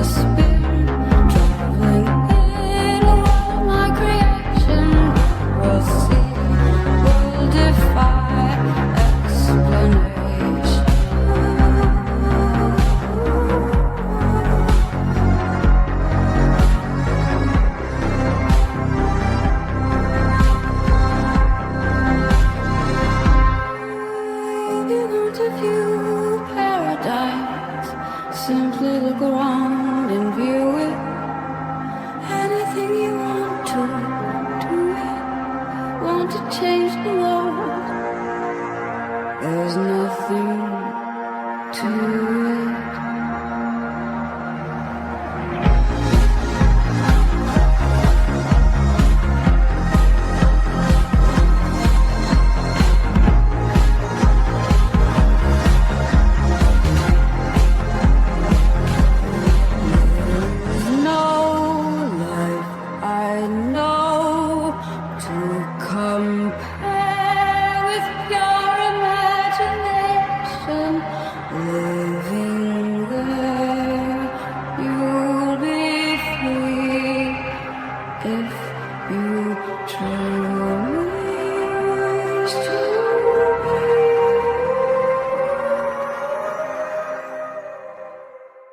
spirit traveling in a world like creation. We'll see, we'll defy explanation. If you want to view paradise, simply look around and view